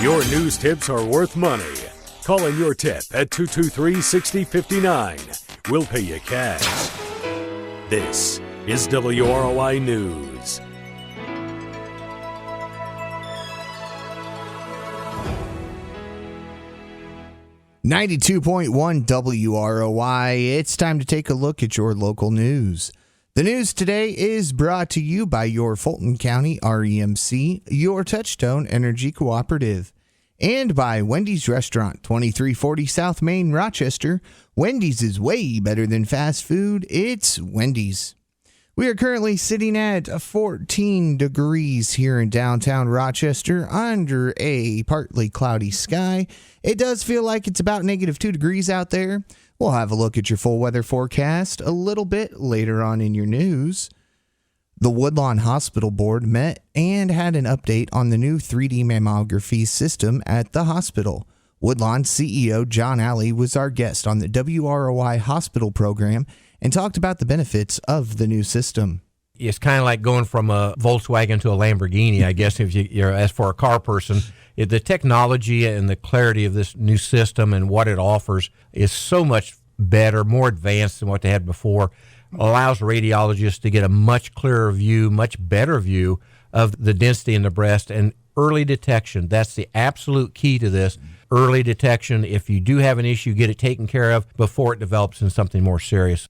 Your news tips are worth money. Call in your tip at 223-6059. We'll pay you cash. This is WROI News. .1 WROI. It's time to take a look at your local news. The news today is brought to you by your Fulton County REMC, your Touchstone Energy Cooperative, and by Wendy's Restaurant, 2340 South Main, Rochester. Wendy's is way better than fast food. It's Wendy's. We are currently sitting at 14 degrees here in downtown Rochester under a partly cloudy sky. It does feel like it's about -2 degrees out there. We'll have a look at your full weather forecast a little bit later on in your news. The Woodlawn Hospital Board met and had an update on the new 3D mammography system at the hospital. Woodlawn CEO John Alley was our guest on the WROI Hospital program and talked about the benefits of the new system. It's kind of like going from a Volkswagen to a Lamborghini, I guess, if you're as for a car person. The technology and the clarity of this new system and what it offers is so much better, more advanced than what they had before. Allows radiologists to get a much clearer view, much better view of the density in the breast and early detection. That's the absolute key to this. Early detection. If you do have an issue, get it taken care of before it develops into something more serious.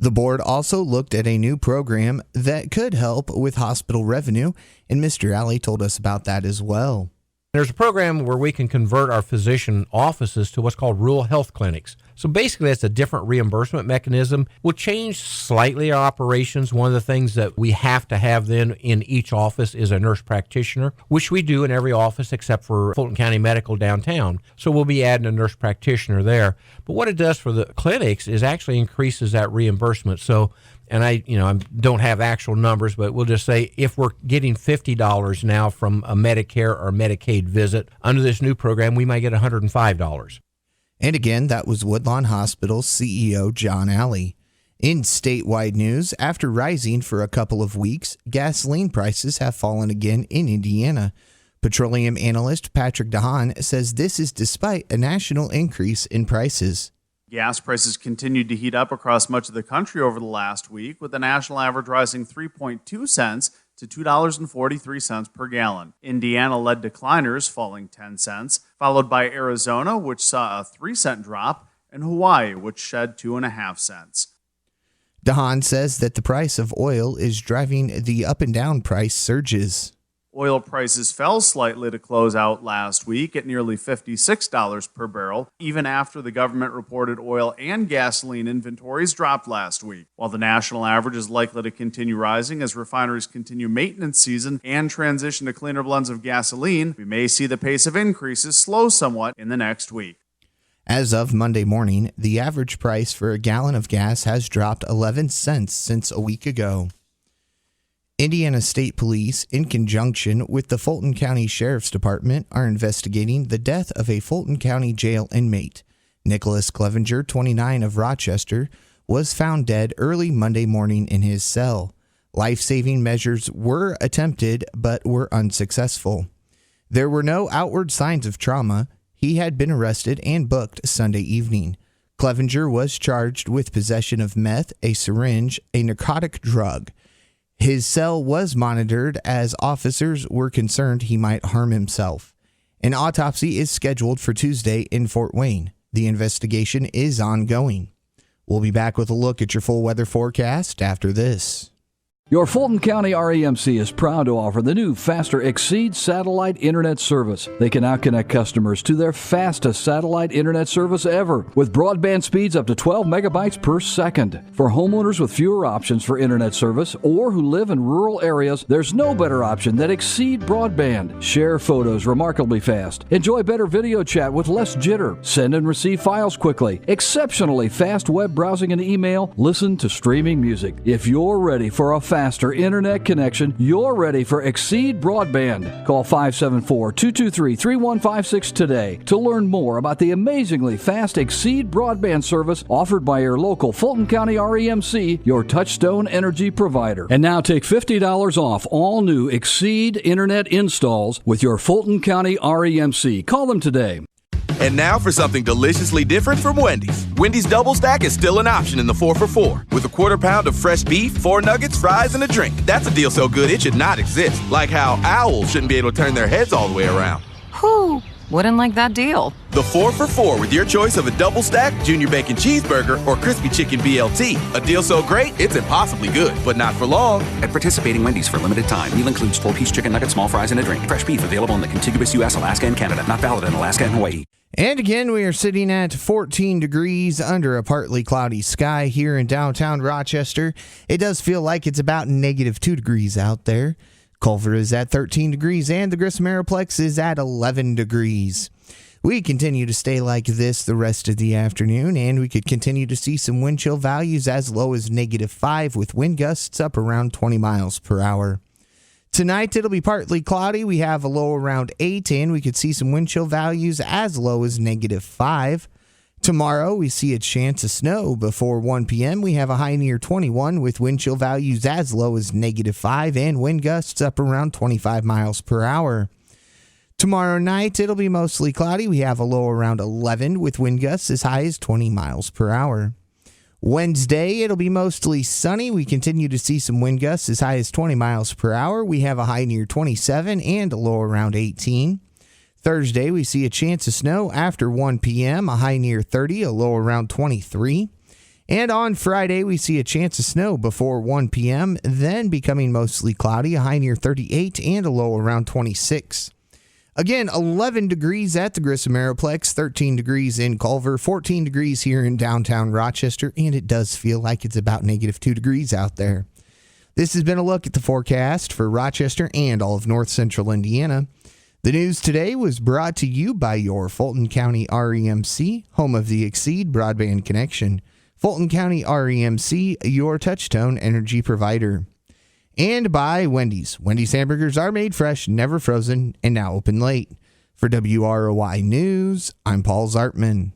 The board also looked at a new program that could help with hospital revenue, and Mr. Alley told us about that as well. There's a program where we can convert our physician offices to what's called rural health clinics. So basically, that's a different reimbursement mechanism. We'll change slightly our operations. One of the things that we have to have then in each office is a nurse practitioner, which we do in every office except for Fulton County Medical downtown. So we'll be adding a nurse practitioner there. But what it does for the clinics is actually increases that reimbursement. So, and I don't have actual numbers, but we'll just say if we're getting $50 now from a Medicare or Medicaid visit under this new program, we might get $105. And again, that was Woodlawn Hospital CEO John Alley. In statewide news, after rising for a couple of weeks, gasoline prices have fallen again in Indiana. Petroleum analyst Patrick DeHaan says this is despite a national increase in prices. Gas prices continued to heat up across much of the country over the last week, with the national average rising 3.2 cents to $2.43 per gallon. Indiana led decliners, falling 10 cents, followed by Arizona, which saw a 3-cent drop, and Hawaii, which shed 2.5 cents. DeHaan says that the price of oil is driving the up and down price surges. Oil prices fell slightly to close out last week at nearly $56 per barrel, even after the government reported oil and gasoline inventories dropped last week. While the national average is likely to continue rising as refineries continue maintenance season and transition to cleaner blends of gasoline, we may see the pace of increases slow somewhat in the next week. As of Monday morning, the average price for a gallon of gas has dropped 11 cents since a week ago. Indiana State Police, in conjunction with the Fulton County Sheriff's Department, are investigating the death of a Fulton County jail inmate. Nicholas Clevenger, 29 of Rochester, was found dead early Monday morning in his cell. Life-saving measures were attempted but were unsuccessful. There were no outward signs of trauma. He had been arrested and booked Sunday evening. Clevenger was charged with possession of meth, a syringe, a narcotic drug. His cell was monitored as officers were concerned he might harm himself. An autopsy is scheduled for Tuesday in Fort Wayne. The investigation is ongoing. We'll be back with a look at your full weather forecast after this. Your Fulton County REMC is proud to offer the new Faster Exceed satellite internet service. They can now connect customers to their fastest satellite internet service ever, with broadband speeds up to 12 megabytes per second. For homeowners with fewer options for internet service or who live in rural areas, there's no better option than Exceed Broadband. Share photos remarkably fast. Enjoy better video chat with less jitter. Send and receive files quickly. Exceptionally fast web browsing and email. Listen to streaming music. If you're ready for a faster internet connection, you're ready for Exceed Broadband. Call 574-223-3156 today to learn more about the amazingly fast Exceed Broadband service offered by your local Fulton County REMC, your Touchstone energy provider. And now take $50 off all new Exceed internet installs with your Fulton County REMC. Call them today. And now for something deliciously different from Wendy's. Wendy's Double Stack is still an option in the 4 for $4 with a quarter pound of fresh beef, 4 nuggets, fries, and a drink. That's a deal so good it should not exist. Like how owls shouldn't be able to turn their heads all the way around. Whew, wouldn't like that deal. The 4 for $4 with your choice of a Double Stack, Junior Bacon Cheeseburger, or Crispy Chicken BLT. A deal so great, it's impossibly good, but not for long. At participating Wendy's for limited time. Meal includes 4-piece chicken nuggets, small fries, and a drink. Fresh beef available in the contiguous U.S., Alaska, and Canada. Not valid in Alaska and Hawaii. And again, we are sitting at 14 degrees under a partly cloudy sky here in downtown Rochester. It does feel like it's about -2 degrees out there. Culver is at 13 degrees and the Grissom Aeroplex is at 11 degrees. We continue to stay like this the rest of the afternoon, and we could continue to see some wind chill values as low as -5 with wind gusts up around 20 miles per hour. Tonight, it'll be partly cloudy. We have a low around 8, and we could see some wind chill values as low as -5. Tomorrow, we see a chance of snow before 1 p.m. We have a high near 21 with wind chill values as low as -5 and wind gusts up around 25 miles per hour. Tomorrow night, it'll be mostly cloudy. We have a low around 11 with wind gusts as high as 20 miles per hour. Wednesday, it'll be mostly sunny. We continue to see some wind gusts as high as 20 miles per hour. We have a high near 27 and a low around 18. Thursday, we see a chance of snow after 1 p.m., a high near 30, a low around 23. And on Friday, we see a chance of snow before 1 p.m., then becoming mostly cloudy, a high near 38 and a low around 26. Again, 11 degrees at the Grissom Aeroplex, 13 degrees in Culver, 14 degrees here in downtown Rochester, and it does feel like it's about -2 degrees out there. This has been a look at the forecast for Rochester and all of north central Indiana. The news today was brought to you by your Fulton County REMC, home of the Exceed Broadband Connection. Fulton County REMC, your Touchstone energy provider. And by Wendy's. Wendy's hamburgers are made fresh, never frozen, and now open late. For WROI News, I'm Paul Zartman.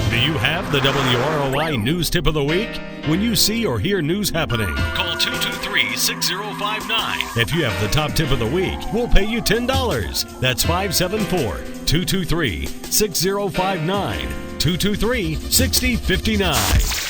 Do you have the WROI News Tip of the Week? When you see or hear news happening, call 223-6059. If you have the top tip of the week, we'll pay you $10. That's 574-223-6059. 223-6059.